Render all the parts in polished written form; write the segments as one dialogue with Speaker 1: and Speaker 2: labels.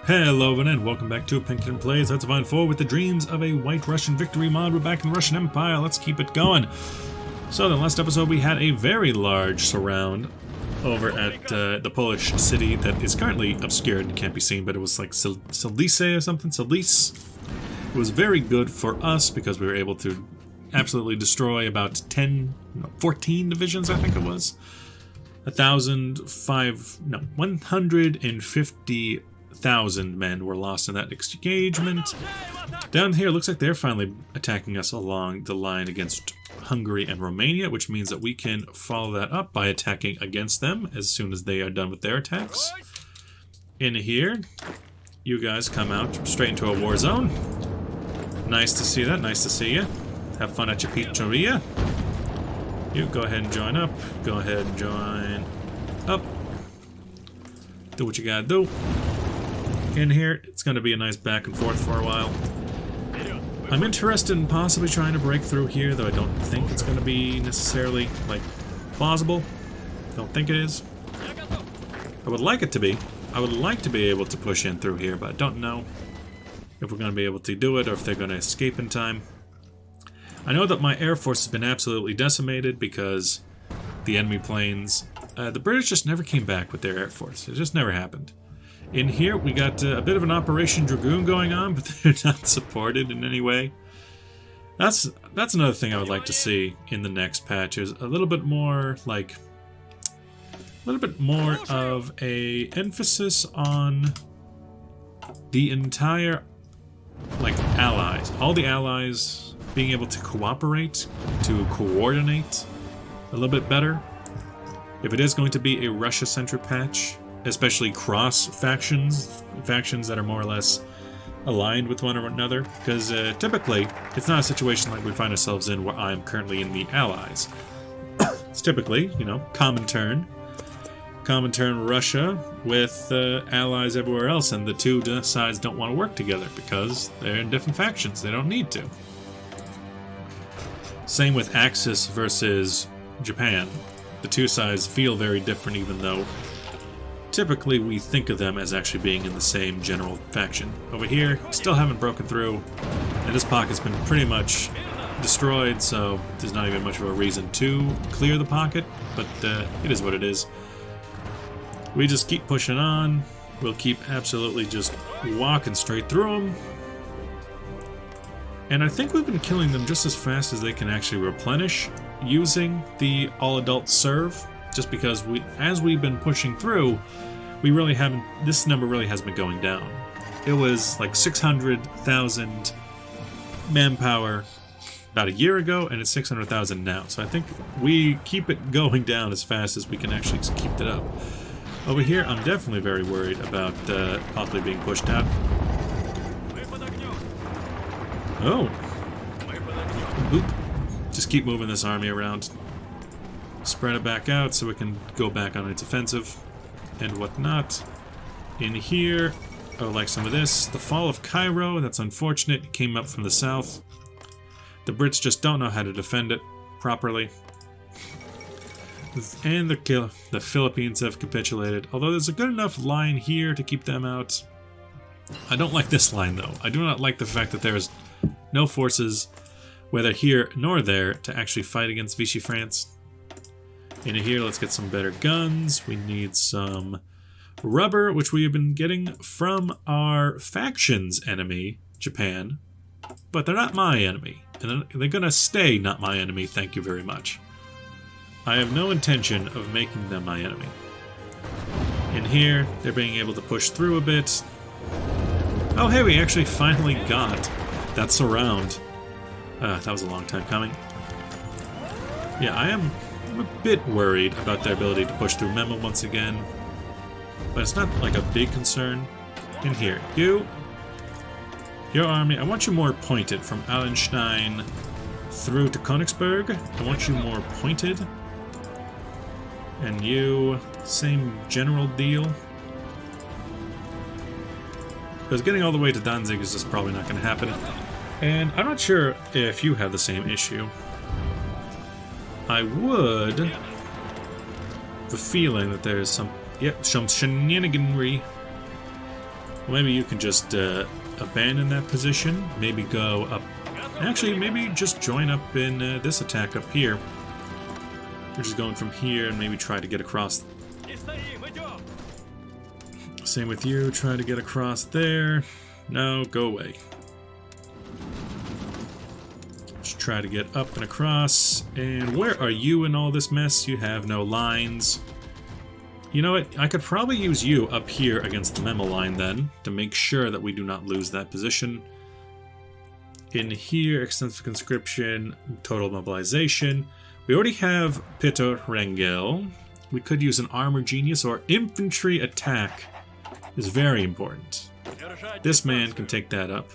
Speaker 1: Hello and welcome back to Pinkerton Plays Hearts of Iron 4 with the dreams of a White Russian victory mod. We're back in the Russian Empire. Let's keep it going. So in the last episode we had a very large surround over at the Polish city that is currently obscured and can't be seen, but it was like Silice or something, Silice. It was very good for us because we were able to absolutely destroy about 14 divisions, I think it was. 150,000 men were lost in that engagement. Down here, looks like they're finally attacking us along the line against Hungary and Romania, which means that we can follow that up by attacking against them as soon as they are done with their attacks. In here, you guys come out straight into a war zone. Nice to see that, nice to see you. Have fun at your pizzeria. You go ahead and join up. Go ahead and join up. Do what you gotta do. In here, it's going to be a nice back and forth for a while. I'm interested in possibly trying to break through here, though I don't think it's going to be necessarily, like, plausible. Don't think it is. I would like it to be. I would like to be able to push in through here, but I don't know if we're going to be able to do it or if they're going to escape in time. I know that my Air Force has been absolutely decimated because the enemy planes... the British just never came back with their Air Force. It just never happened. In here, we got a bit of an Operation Dragoon going on, but they're not supported in any way. That's another thing I would like to see in the next patch, is a little bit more, like... a little bit more of a emphasis on the entire, like, allies. All the allies being able to cooperate, to coordinate a little bit better. If it is going to be a Russia-centric patch, especially cross-factions, factions that are more or less aligned with one another, because typically, it's not a situation like we find ourselves in where I'm currently in the Allies. It's typically, you know, common turn Russia with allies everywhere else, and the two sides don't want to work together because they're in different factions. They don't need to. Same with Axis versus Japan. The two sides feel very different, even though typically we think of them as actually being in the same general faction. Over here, still haven't broken through, and this pocket's been pretty much destroyed, so there's not even much of a reason to clear the pocket, but it is what it is. We just keep pushing on. We'll keep absolutely just walking straight through them. And I think we've been killing them just as fast as they can actually replenish using the all-adult serve, just because as we've been pushing through, we really haven't, this number really has been going down. It was like 600,000 manpower about a year ago, and it's 600,000 now. So I think we keep it going down as fast as we can actually keep it up. Over here, I'm definitely very worried about possibly being pushed out. Oh. Boop. Just keep moving this army around. Spread it back out so we can go back on its offensive and whatnot. In here, I would like some of this. The fall of Cairo, that's unfortunate. It came up from the south. The Brits just don't know how to defend it properly. And the Philippines have capitulated, although there's a good enough line here to keep them out. I don't like this line, though. I do not like the fact that there's no forces, whether here nor there, to actually fight against Vichy France. In here, let's get some better guns. We need some rubber, which we have been getting from our faction's enemy, Japan. But they're not my enemy, and they're gonna stay not my enemy, thank you very much. I have no intention of making them my enemy. In here, they're being able to push through a bit. Oh hey, we actually finally got that surround. That was a long time coming. Yeah, I'm a bit worried about their ability to push through Memo once again. But it's not like a big concern. In here, your army, I want you more pointed from Allenstein through to Königsberg. I want you more pointed. And you, same general deal. Because getting all the way to Danzig is just probably not going to happen. And I'm not sure if you have the same issue. I would have a feeling that there's some shenaniganry Maybe you can just abandon that position. Maybe go up. Actually, maybe just join up in this attack up here. We're just going from here and maybe try to get across. Same with you. Try to get across there. No, go away. Just try to get up and across. And where are you in all this mess? You have no lines. You know what? I could probably use you up here against the memo line then, to make sure that we do not lose that position. In here, extensive conscription, total mobilization. We already have Peter Rengel. We could use an armor genius or infantry attack is very important. This man can take that up.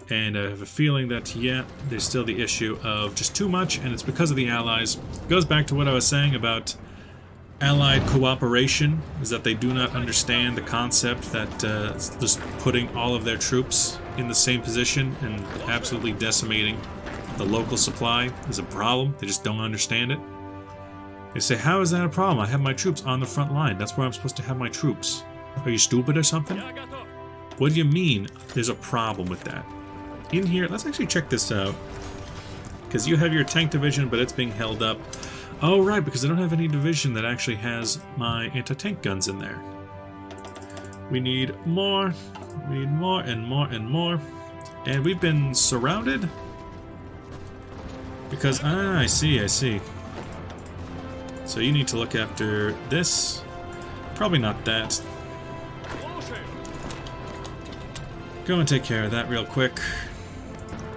Speaker 1: And I have a feeling that, yeah, there's still the issue of just too much, and it's because of the allies. It goes back to what I was saying about allied cooperation, is that they do not understand the concept that just putting all of their troops in the same position and absolutely decimating the local supply is a problem. They just don't understand it. They say, how is that a problem? I have my troops on the front line. That's where I'm supposed to have my troops. Are you stupid or something? What do you mean there's a problem with that? In here, let's actually check this out. Because you have your tank division, but it's being held up. Oh, right, because I don't have any division that actually has my anti-tank guns in there. We need more. We need more and more and more. And we've been surrounded? Because, I see. So you need to look after this. Probably not that. Go and take care of that real quick.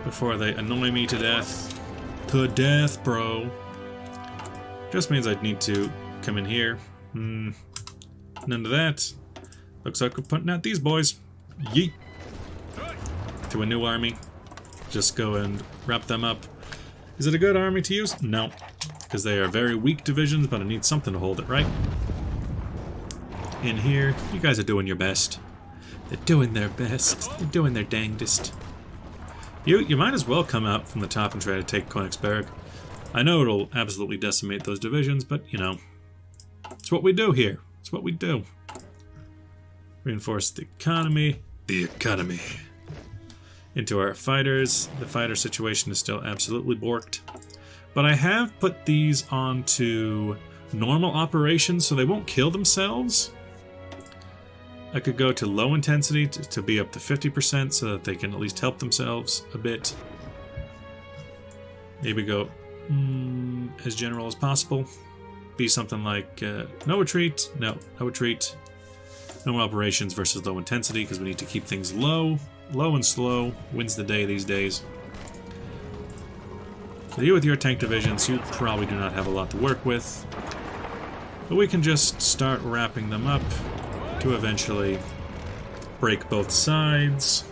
Speaker 1: Before they annoy me to death. To death, bro. Just means I'd need to come in here. None of that. Looks like we're putting out these boys. Yeet. To a new army. Just go and wrap them up. Is it a good army to use? No. Because they are very weak divisions, but I need something to hold it, right? In here, you guys are doing your best. They're doing their best. They're doing their dangdest. You might as well come out from the top and try to take Königsberg. I know it'll absolutely decimate those divisions, but, you know, it's what we do here. It's what we do. Reinforce the economy. The economy. Into our fighters. The fighter situation is still absolutely borked. But I have put these onto normal operations so they won't kill themselves. I could go to low intensity to be up to 50% so that they can at least help themselves a bit. Maybe go as general as possible. Be something like no retreat, no retreat. Normal operations versus low intensity because we need to keep things low. Low and slow wins the day these days. So you with your tank divisions, you probably do not have a lot to work with. But we can just start wrapping them up to eventually break both sides.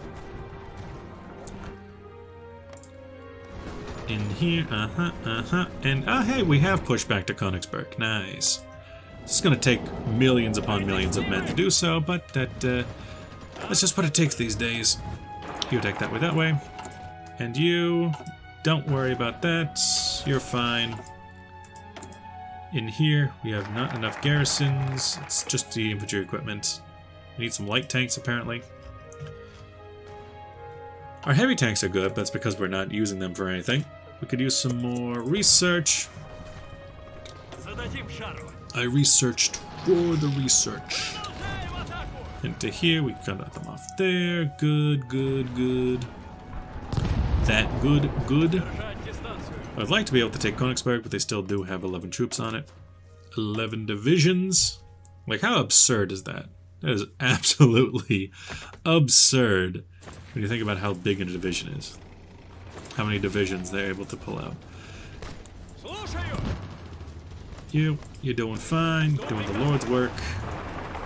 Speaker 1: In here, and hey, we have pushed back to Königsberg. Nice. It's going to take millions upon millions of men to do so, but that's just what it takes these days. You attack that way, that way. And you, don't worry about that. You're fine. In here, we have not enough garrisons. It's just the infantry equipment. We need some light tanks, apparently. Our heavy tanks are good, but it's because we're not using them for anything. We could use some more research. I researched for the research. Into here, we cut them off there. Good. That good. I'd like to be able to take Königsberg, but they still do have 11 troops on it. 11 divisions. Like, how absurd is that? That is absolutely absurd when you think about how big a division is. How many divisions they're able to pull out. You're doing fine. Doing the Lord's work.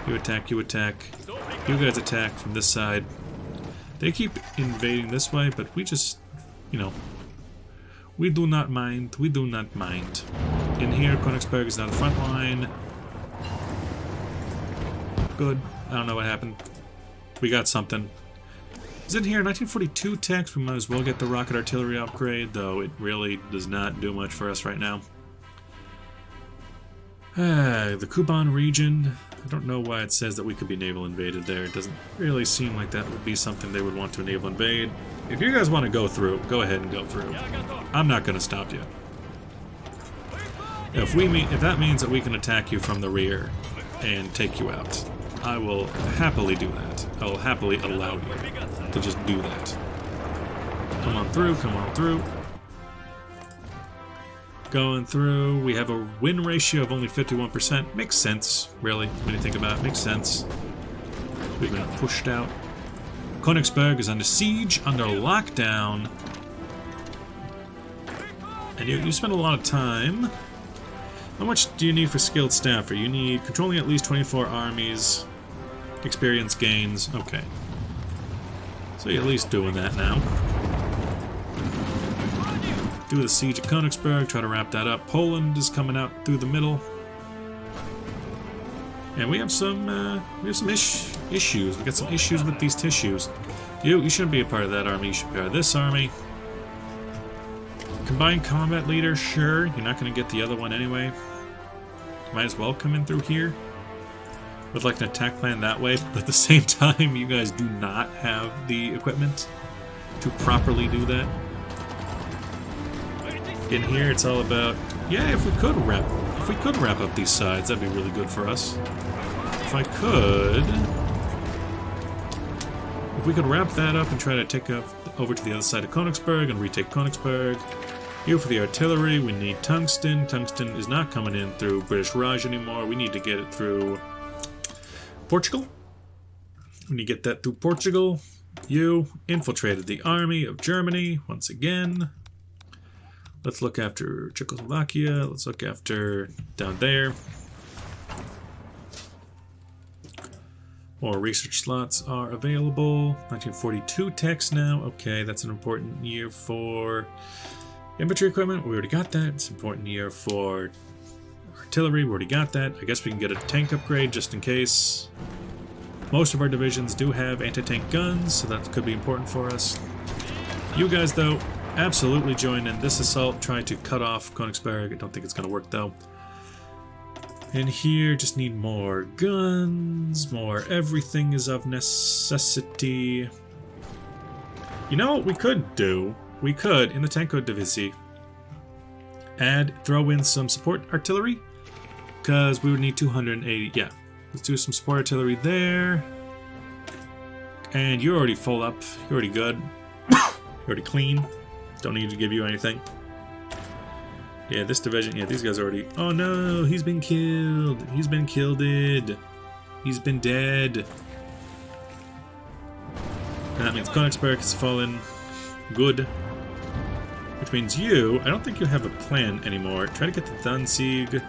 Speaker 1: You attack. You guys attack from this side. They keep invading this way, but we just, you know, we do not mind. In here, Königsberg is on the front line. Good. I don't know what happened. We got something. Is in here 1942 text? We might as well get the rocket artillery upgrade, though it really does not do much for us right now. The Kuban region. I don't know why it says that we could be naval invaded there. It doesn't really seem like that would be something they would want to naval invade. If you guys want to go through, go ahead and go through. I'm not going to stop you. If that means that we can attack you from the rear and take you out, I will happily do that. I will happily allow you to just do that. Come on through, come on through. Going through, we have a win ratio of only 51%. Makes sense, really, when you think about it. Makes sense. We've been pushed out. Königsberg is under siege, under lockdown. And you spend a lot of time. How much do you need for skilled staffer? You need controlling at least 24 armies, experience gains. Okay. So you're at least doing that now. Do the siege of Königsberg, try to wrap that up. Poland is coming out through the middle. And we have some issues. We got some issues with these tissues. You shouldn't be a part of that army, you should be part of this army. Combined combat leader, sure. You're not going to get the other one anyway. Might as well come in through here with like an attack plan that way, but at the same time you guys do not have the equipment to properly do that. In here it's all about, yeah, if we could wrap up these sides, that'd be really good for us. If we could wrap that up and try to take over to the other side of Königsberg and retake Königsberg. Here for the artillery, we need tungsten. Tungsten is not coming in through British Raj anymore. We need to get it through Portugal. When you get that through Portugal, you infiltrated the army of Germany once again. Let's look after Czechoslovakia. Let's look after down there. More research slots are available. 1942 techs now. Okay, that's an important year for infantry equipment. We already got that. It's an important year for artillery. We already got that. I guess we can get a tank upgrade just in case. Most of our divisions do have anti-tank guns, so that could be important for us. You guys, though, absolutely join in this assault, trying to cut off Königsberg. I don't think it's going to work, though. And here, just need more guns, more everything is of necessity. You know what we could do? We could, in the Tanko Divisi, throw in some support artillery, because we would need 280, yeah. Let's do some support artillery there. And you're already full up, you're already good, you're already clean. Don't need to give you anything. Yeah, this division, yeah, these guys are already... Oh no, he's been killed. He's been killed. He's been dead. And that means Königsberg has fallen. Good. Which means you, I don't think you have a plan anymore. Try to get to Danzig.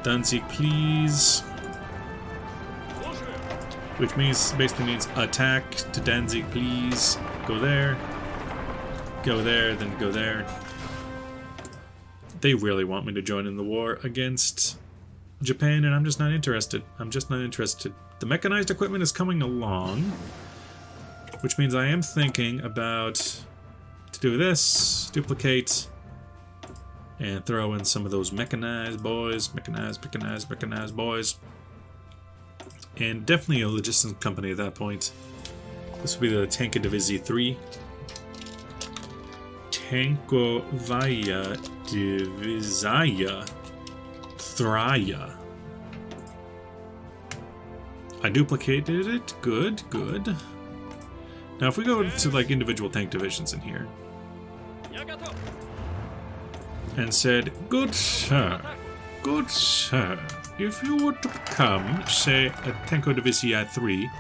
Speaker 1: Danzig, please. Which means, basically means attack to Danzig, please. Go there. Go there, then go there. They really want me to join in the war against Japan, and I'm just not interested. I'm just not interested. The mechanized equipment is coming along, which means I am thinking about to do this, duplicate, and throw in some of those mechanized boys, mechanized boys, and definitely a logistics company at that point. This will be the Tanka Divisi 3. Tankovaya Divisaya Thraya. I duplicated it. Good, good. Now if we go to like individual tank divisions in here and said, good sir, if you were to become, say, a Tanko Divisi 3,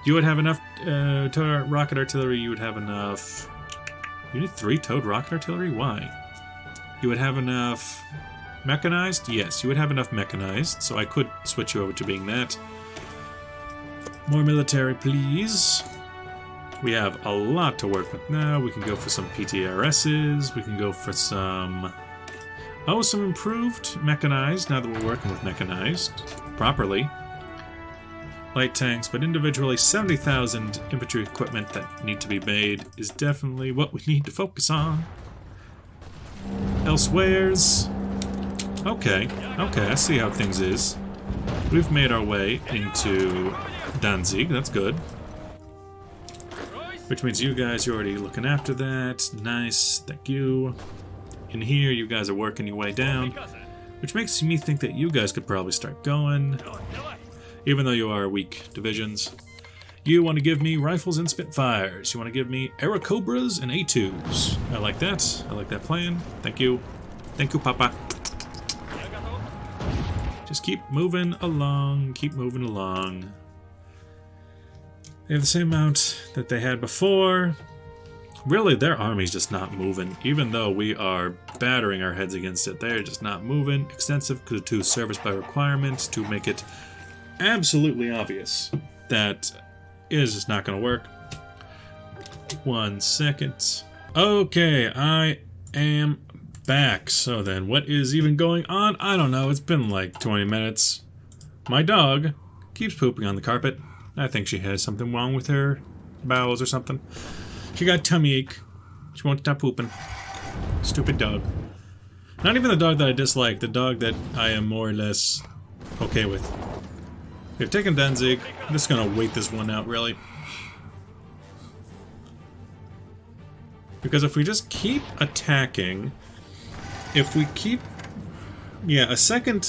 Speaker 1: you would have enough rocket artillery, you would have enough... You need 3 towed rocket artillery? Why? You would have enough mechanized? Yes, you would have enough mechanized, so I could switch you over to being that. More military, please. We have a lot to work with now. We can go for some PTRSs. We can go for some... Oh, some improved mechanized, now that we're working with mechanized properly. Light tanks, but individually 70,000 infantry equipment that need to be made is definitely what we need to focus on. Elsewheres. Okay, I see how things is. We've made our way into Danzig, that's good. Which means you guys, you're already looking after that. Nice, thank you. In here, you guys are working your way down. Which makes me think that you guys could probably start going. Even though you are weak divisions. You want to give me rifles and Spitfires. You want to give me Airacobras and A2s. I like that. I like that plan. Thank you. Thank you, Papa. Just keep moving along. Keep moving along. They have the same amount that they had before. Really, their army's just not moving. Even though we are battering our heads against it, they're just not moving. Extensive to service by requirement to make it absolutely obvious that it is just not going to work. 1 second. Okay, I am back. So then, what is even going on? I don't know. It's been like 20 minutes. My dog keeps pooping on the carpet. I think she has something wrong with her bowels or something. She got tummy ache. She won't stop pooping. Stupid dog. Not even the dog that I dislike, the dog that I am more or less okay with. We've taken Danzig. I'm just gonna wait this one out, really. Because if we just keep attacking, if we keep... Yeah, a second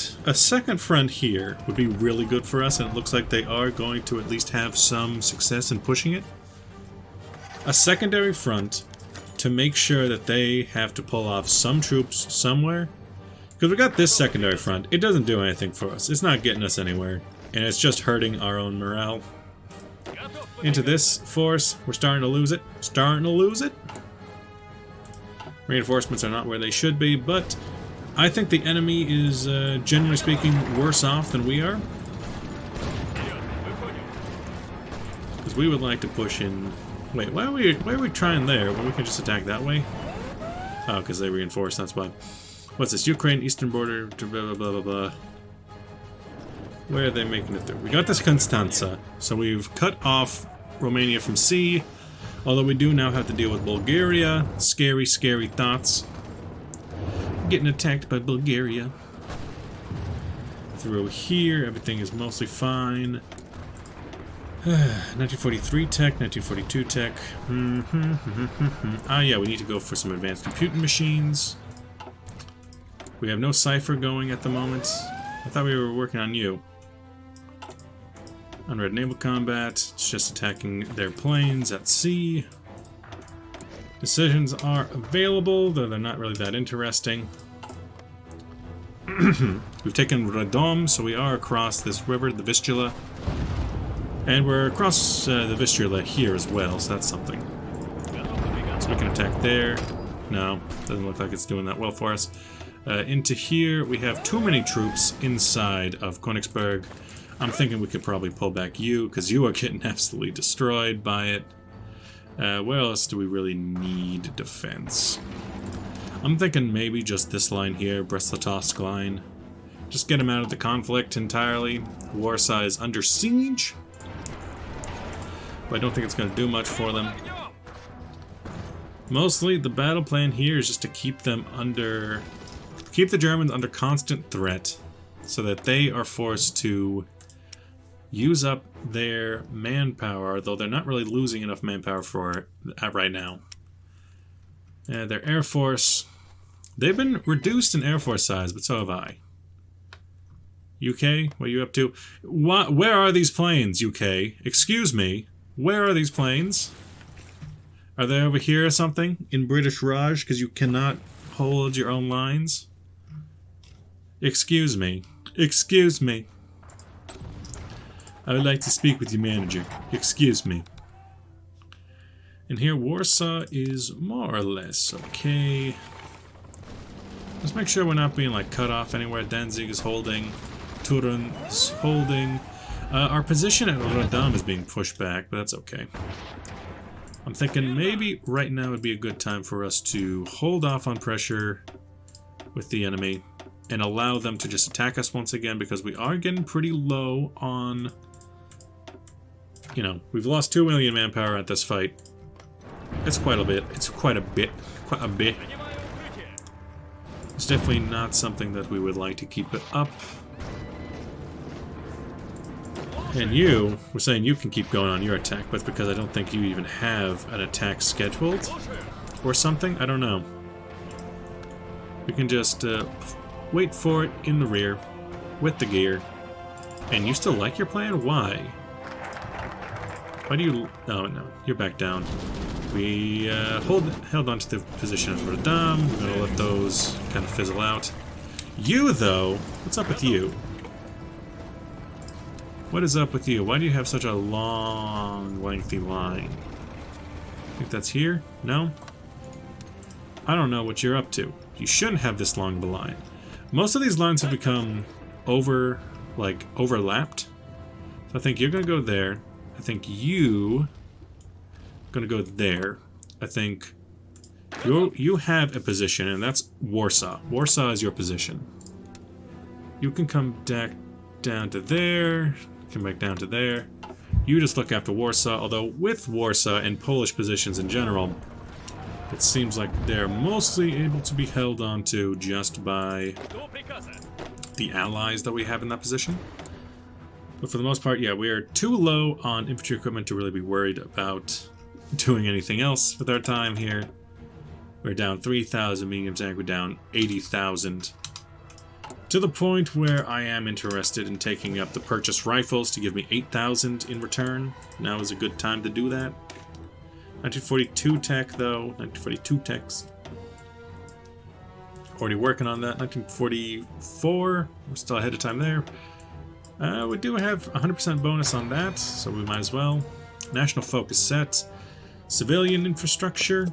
Speaker 1: front here would be really good for us, and it looks like they are going to at least have some success in pushing it. A secondary front to make sure that they have to pull off some troops somewhere. Because we got this secondary front, it doesn't do anything for us. It's not getting us anywhere, and it's just hurting our own morale. Into this force, we're starting to lose it. Starting to lose it. Reinforcements are not where they should be, but I think the enemy is, generally speaking, worse off than we are. Because we would like to push in... Wait, why are we trying there when we can just attack that way? Oh, because they reinforce, that's why. What's this? Ukraine, eastern border, blah, blah, blah, blah, blah. Where are they making it through? We got this Constanza, so we've cut off Romania from sea. Although we do now have to deal with Bulgaria. Scary, scary thoughts. Getting attacked by Bulgaria. Through here, everything is mostly fine. 1943 tech, 1942 tech. Ah, yeah, we need to go for some advanced computing machines. We have no cipher going at the moment. I thought we were working on you. Unread naval combat. It's just attacking their planes at sea. Decisions are available, though they're not really that interesting. We've taken Radom, so we are across this river, the Vistula. And we're across the Vistula here as well, so that's something. So we can attack there. No, doesn't look like it's doing that well for us. Into here, we have too many troops inside of Königsberg. I'm thinking we could probably pull back you, because you are getting absolutely destroyed by it. Where else do we really need defense? I'm thinking maybe just this line here, Brest-Litovsk line. Just get them out of the conflict entirely. Warsaw is under siege. But I don't think it's going to do much for them. Mostly, the battle plan here is just to keep them under... Keep the Germans under constant threat, so that they are forced to use up their manpower, though they're not really losing enough manpower for right now. Their air force, they've been reduced in air force size, but so have I. UK, what are you up to? Where are these planes, UK? Excuse me, where are these planes? Are they over here or something? In British Raj, because you cannot hold your own lines? Excuse me. Excuse me. I would like to speak with your manager. Excuse me. And here, Warsaw is more or less okay. Let's make sure we're not being, like, cut off anywhere. Danzig is holding. Turun is holding. Our position at Radom is being pushed back, but that's okay. I'm thinking maybe right now would be a good time for us to hold off on pressure with the enemy and allow them to just attack us once again, because we are getting pretty low on... You know, we've lost 2 million manpower at this fight. It's quite a bit. It's quite a bit. Quite a bit. It's definitely not something that we would like to keep it up. And you, we're saying you can keep going on your attack, but it's because I don't think you even have an attack scheduled or something. I don't know. We can just wait for it in the rear with the gear. And you still like your plan? Why? Why do you... Oh, no. You're back down. We held on to the position of Radam. We're going to let those kind of fizzle out. You, though, what's up with you? What is up with you? Why do you have such a long, lengthy line? I think that's here? No? I don't know what you're up to. You shouldn't have this long of a line. Most of these lines have become overlapped. So I think you're going to go there. I think you going to go there. I think you have a position, and that's Warsaw. Warsaw is your position. You can come back down to there. Come back down to there. You just look after Warsaw, although with Warsaw and Polish positions in general, it seems like they're mostly able to be held onto just by the allies that we have in that position. But for the most part, yeah, we are too low on infantry equipment to really be worried about doing anything else with our time here. We're down 3,000 medium tank, we're down 80,000. To the point where I am interested in taking up the purchase rifles to give me 8,000 in return. Now is a good time to do that. 1942 tech, though. 1942 techs. Already working on that. 1944. We're still ahead of time there. We do have 100% bonus on that, so we might as well. National focus set. Civilian infrastructure.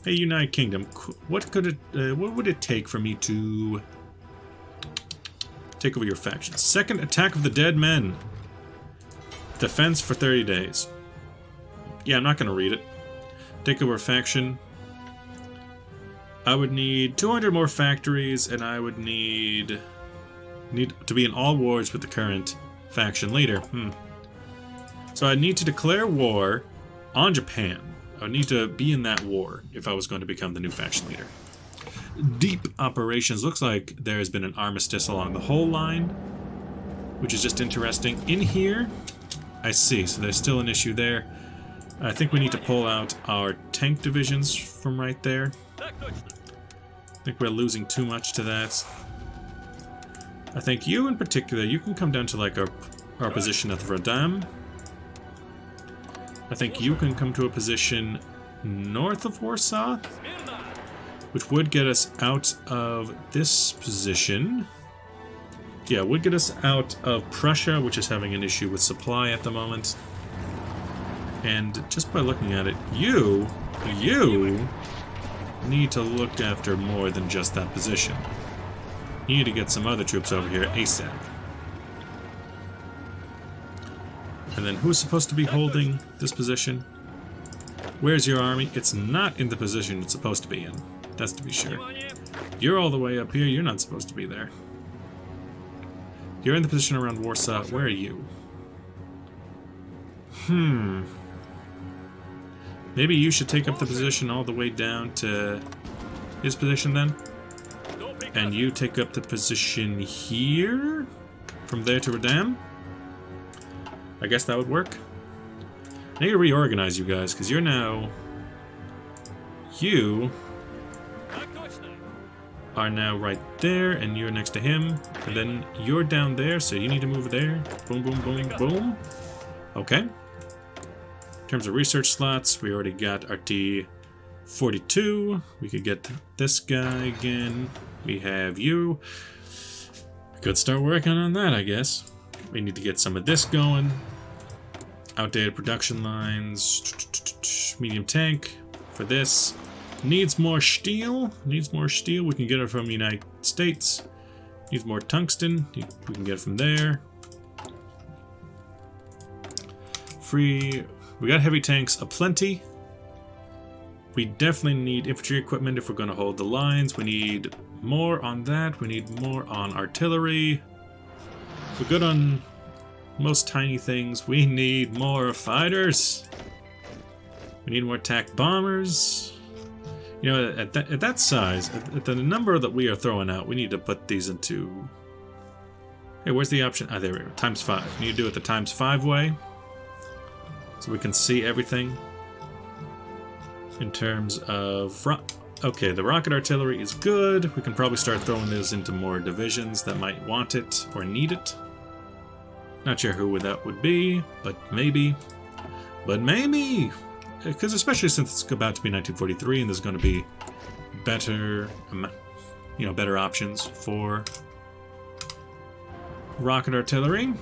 Speaker 1: Hey, United Kingdom. What would it take for me to take over your faction? Second attack of the dead men. Defense for 30 days. Yeah, I'm not going to read it. Take over faction. I would need 200 more factories, and I would need to be in all wars with the current faction leader. So I need to declare war on Japan. I would need to be in that war if I was going to become the new faction leader. Deep operations. Looks like there has been an armistice along the whole line, which is just interesting. In here, I see. So there's still an issue there. I think we need to pull out our tank divisions from right there. I think we're losing too much to that. I think you in particular, you can come down to like our position at Radam. I think you can come to a position north of Warsaw, which would get us out of this position. Yeah, would get us out of Prussia, which is having an issue with supply at the moment. And just by looking at it, you need to look after more than just that position. You need to get some other troops over here ASAP. And then who's supposed to be holding this position? Where's your army? It's not in the position it's supposed to be in. That's to be sure. You're all the way up here. You're not supposed to be there. You're in the position around Warsaw. Where are you? Maybe you should take up the position all the way down to his position then. And you take up the position here. From there to Radam. I guess that would work. I need to reorganize you guys, because you're now... You are now right there, and you're next to him. And then you're down there, so you need to move there. Boom, boom, boom, boom. Okay. In terms of research slots, we already got our T42. We could get this guy again. We have you. We could start working on that, I guess. We need to get some of this going. Outdated production lines. Medium tank for this. Needs more steel. Needs more steel. We can get it from the United States. Needs more tungsten. We can get it from there. Free. We got heavy tanks aplenty. We definitely need infantry equipment if we're going to hold the lines. We need more on that. We need more on artillery. We're good on most tiny things. We need more fighters. We need more attack bombers. You know, at that size, at the number that we are throwing out, we need to put these into Hey, where's the option? Ah, there we go. Times 5. Need to do it the times 5 way. So we can see everything. In terms of... Okay, the rocket artillery is good. We can probably start throwing this into more divisions that might want it or need it. Not sure who that would be, but maybe. But maybe! Because especially since it's about to be 1943 and there's going to be better, better options for rocket artillery.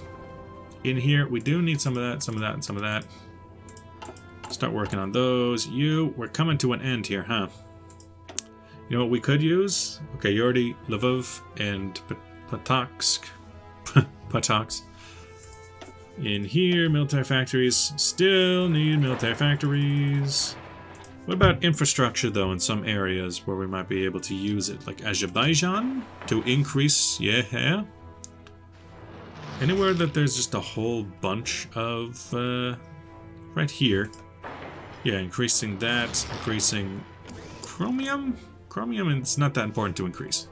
Speaker 1: In here, we do need some of that, some of that, and some of that. Start working on those. We're coming to an end here, huh? You know what we could use? Okay, you already Lvov and Patoksk. Patoksk. In here, military factories. Still need military factories. What about infrastructure, though, in some areas where we might be able to use it? Like Azerbaijan? To increase, yeah. Anywhere that there's just a whole bunch of... right here. Yeah, increasing that. Increasing chromium? Chromium, it's not that important to increase.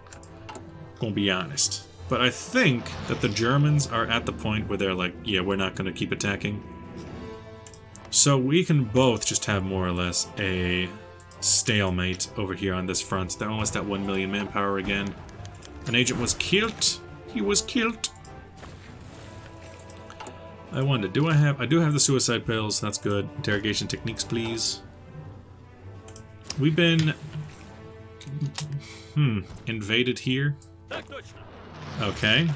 Speaker 1: Gonna be honest. But I think that the Germans are at the point where they're like, yeah, we're not gonna keep attacking. So we can both just have more or less a stalemate over here on this front. They're almost at 1 million manpower again. An agent was killed. He was killed. I wonder, I do have the suicide pills. That's good. Interrogation techniques, please. We've been... invaded here. Okay.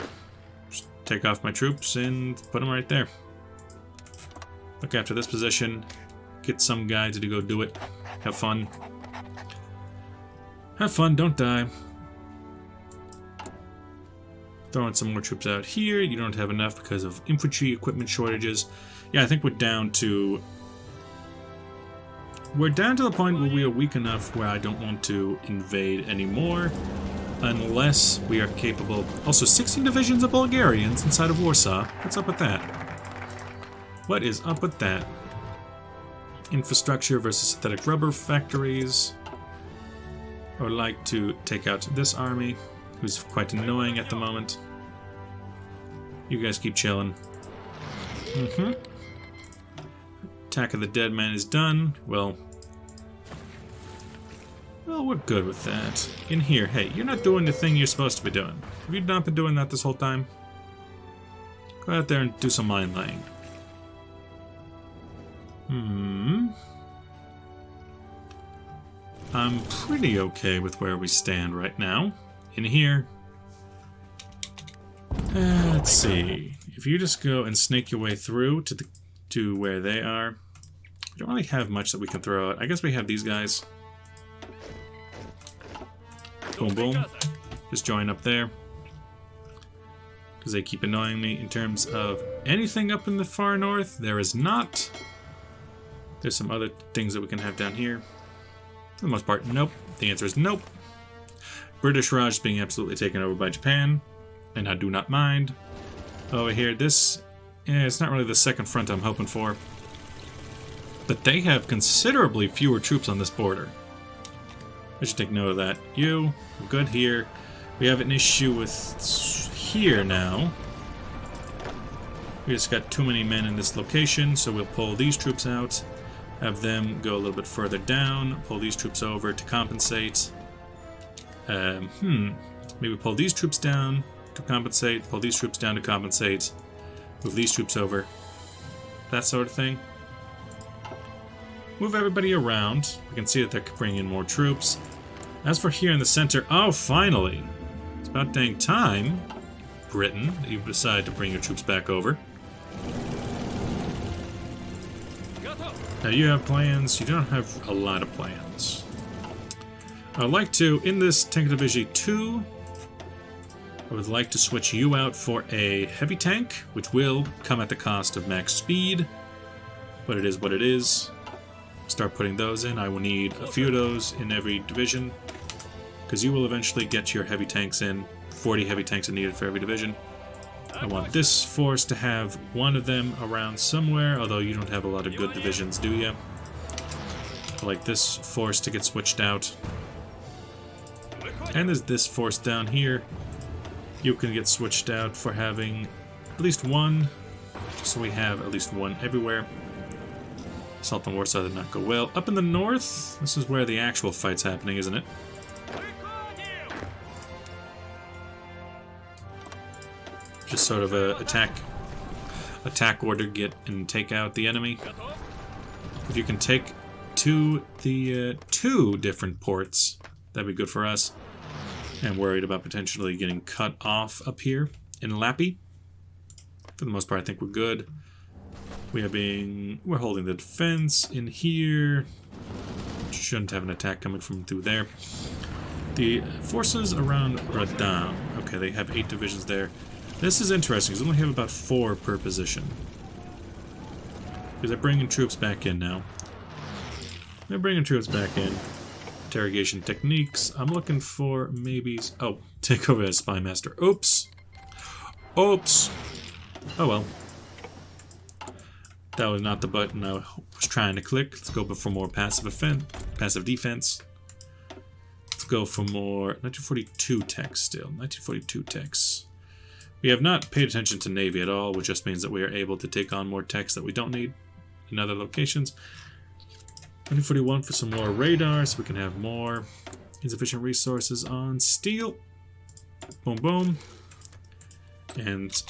Speaker 1: Just take off my troops and put them right there. Look after this position. Get some guy to go do it. Have fun. Have fun, don't die. Throwing some more troops out here. You don't have enough because of infantry equipment shortages. Yeah, I think we're down to... We're down to the point where we are weak enough where I don't want to invade anymore. Unless we are capable... Also, 16 divisions of Bulgarians inside of Warsaw. What's up with that? What is up with that? Infrastructure versus synthetic rubber factories. I would like to take out this army, who's quite annoying at the moment. You guys keep chilling. Attack of the Dead Man is done. Well, we're good with that. In here, hey, you're not doing the thing you're supposed to be doing. Have you not been doing that this whole time? Go out there and do some mine laying. I'm pretty okay with where we stand right now. In here, let's see. If you just go and snake your way through to where they are, we don't really have much that we can throw out. I guess we have these guys. Boom, boom. Just join up there. Because they keep annoying me. In terms of anything up in the far north, there is not. There's some other things that we can have down here. For the most part, nope. The answer is nope. British Raj is being absolutely taken over by Japan. And I do not mind. Over here, this... it's not really the second front I'm hoping for. But they have considerably fewer troops on this border. I should take note of that. You, good here. We have an issue with here now. We just got too many men in this location, so we'll pull these troops out. Have them go a little bit further down. Pull these troops over to compensate. Maybe pull these troops down to compensate. Pull these troops down to compensate. Move these troops over. That sort of thing. Move everybody around. We can see that they're bringing in more troops. As for here in the center, oh, finally! It's about dang time, Britain, that you've decided to bring your troops back over. Now you have plans. You don't have a lot of plans. I would like to, in this Tank Division 2, I would like to switch you out for a heavy tank, which will come at the cost of max speed, but it is what it is. Start putting those in. I will need a few of those in every division, because you will eventually get your heavy tanks in. 40 heavy tanks are needed for every division. I want this force to have one of them around somewhere, although you don't have a lot of good divisions, do you? I like this force to get switched out. And there's this force down here. You can get switched out for having at least one, just so we have at least one everywhere. Assault on Warsaw did not go well. Up in the north, this is where the actual fight's happening, isn't it? Just sort of a attack order, get and take out the enemy. If you can take two different ports, that'd be good for us. I'm worried about potentially getting cut off up here in Lappy. For the most part, I think we're good. We're holding the defense in here. Shouldn't have an attack coming from through there. The forces around Radam. Okay, they have 8 divisions there. This is interesting, because we only have about 4 per position. Because they're bringing troops back in now. They're bringing troops back in. Interrogation techniques. I'm looking for maybe... Oh, take over as Spy Master. Oops. Oops. Oh well. That was not the button I was trying to click. Let's go for more passive defense. Let's go for more 1942 techs still. 1942 techs. We have not paid attention to Navy at all, which just means that we are able to take on more techs that we don't need in other locations. 1941 for some more radar, so we can have more insufficient resources on steel. Boom, boom. And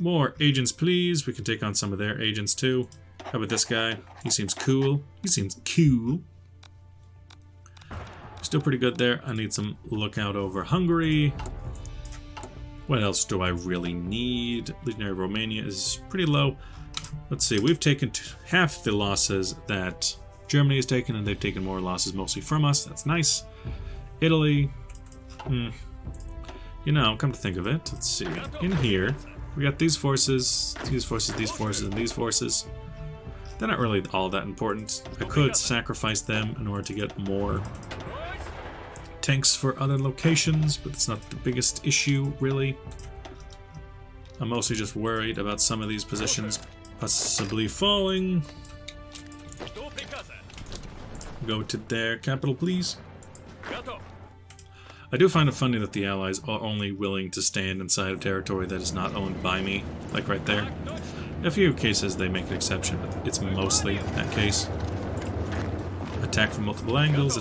Speaker 1: more agents, please. We can take on some of their agents, too. How about this guy? He seems cool. He seems cool. Still pretty good there. I need some lookout over Hungary. What else do I really need? Legionary Romania is pretty low. Let's see. We've taken half the losses that Germany has taken, and they've taken more losses mostly from us. That's nice. Italy. You know, come to think of it. Let's see. In here, we got these forces, and these forces. They're not really all that important. I could sacrifice them in order to get more tanks for other locations, but it's not the biggest issue, really. I'm mostly just worried about some of these positions possibly falling. Go to their capital, please. I do find it funny that the Allies are only willing to stand inside of territory that is not owned by me, like right there. In a few cases they make an exception, but it's mostly that case. Attack from multiple angles,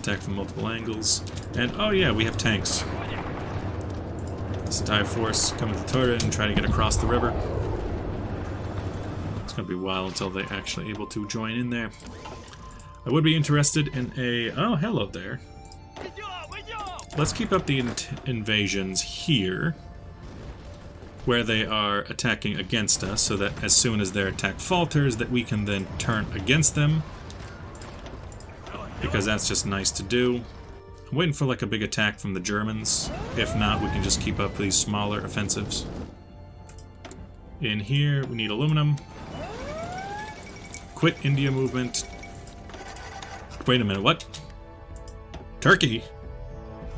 Speaker 1: and oh yeah, we have tanks. This entire force coming to the turret and trying to get across the river. It's going to be a while until they're actually able to join in there. I would be interested in a... Oh, hello there. Let's keep up the invasions here, where they are attacking against us, so that as soon as their attack falters, that we can then turn against them. Because that's just nice to do. I'm waiting for like a big attack from the Germans. If not, we can just keep up these smaller offensives. In here, we need aluminum. Quit India movement. Wait a minute, what? Turkey?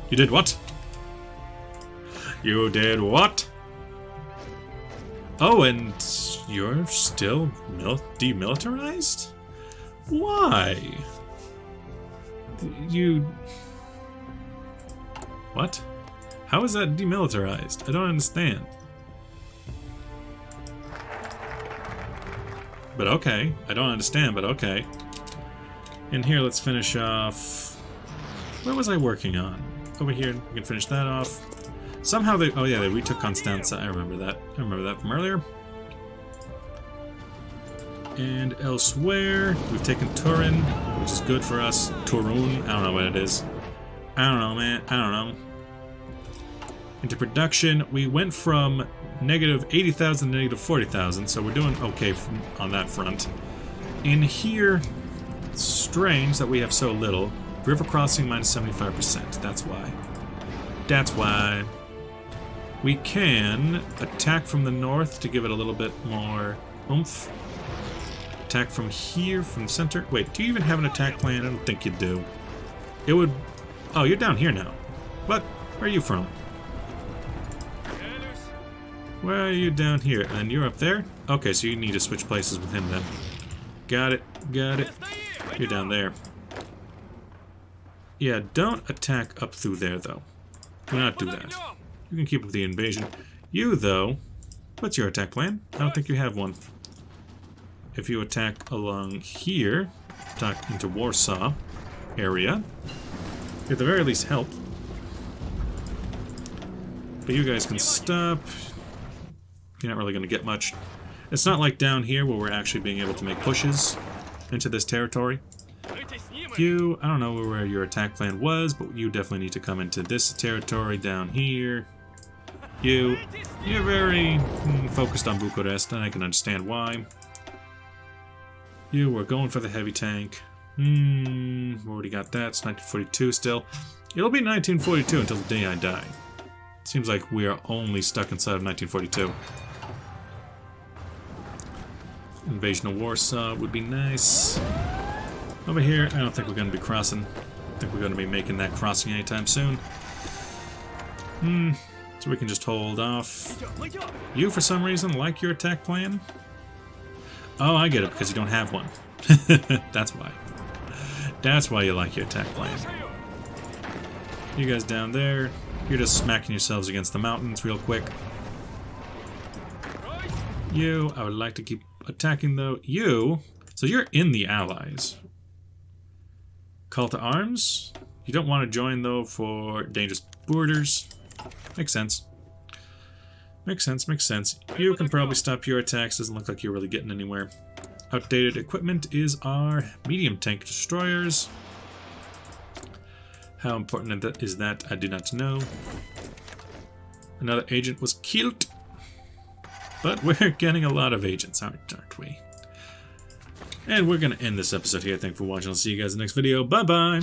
Speaker 1: You did what? You did what? Oh, and you're still demilitarized? Why? You... What? How is that demilitarized? I don't understand. But okay. I don't understand, but okay. And here, let's finish off... Where was I working on? Over here, we can finish that off. Somehow they... Oh yeah, they retook Constanza. I remember that. I remember that from earlier. And elsewhere, we've taken Turin, which is good for us. Turun, I don't know what it is. I don't know, man. I don't know. Into production, we went from negative 80,000 to negative 40,000, so we're doing okay on that front. In here, it's strange that we have so little. River crossing minus 75%. That's why. That's why. We can attack from the north to give it a little bit more oomph. Attack from here, from center. Wait, do you even have an attack plan? I don't think you do. It would... Oh, you're down here now. What? Where are you from? Where are you down here? And you're up there? Okay, so you need to switch places with him then. Got it. Got it. You're down there. Yeah, don't attack up through there, though. Do not do that. You can keep up the invasion. You, though, what's your attack plan? I don't think you have one. If you attack along here, attack into Warsaw area, you at the very least help. But you guys can stop. You're not really going to get much. It's not like down here where we're actually being able to make pushes into this territory. You, I don't know where your attack plan was, but you definitely need to come into this territory down here. You're very focused on Bucharest, and I can understand why. You were going for the heavy tank. Already got that. It's 1942 still. It'll be 1942 until the day I die. Seems like we are only stuck inside of 1942. Invasion of Warsaw would be nice. Over here, I don't think we're going to be crossing. I think we're going to be making that crossing anytime soon. So we can just hold off. You, for some reason, like your attack plan? Oh, I get it, because you don't have one. That's why. That's why you like your attack plan. You guys down there, you're just smacking yourselves against the mountains real quick. You, I would like to keep attacking, though. You, so you're in the Allies. Call to arms. You don't want to join, though, for dangerous borders. Makes sense. Makes sense, makes sense. You can probably stop your attacks. Doesn't look like you're really getting anywhere. Outdated equipment is our medium tank destroyers. How important is that? I do not know. Another agent was killed. But we're getting a lot of agents, aren't we? And we're going to end this episode here. Thanks for watching. I'll see you guys in the next video. Bye-bye!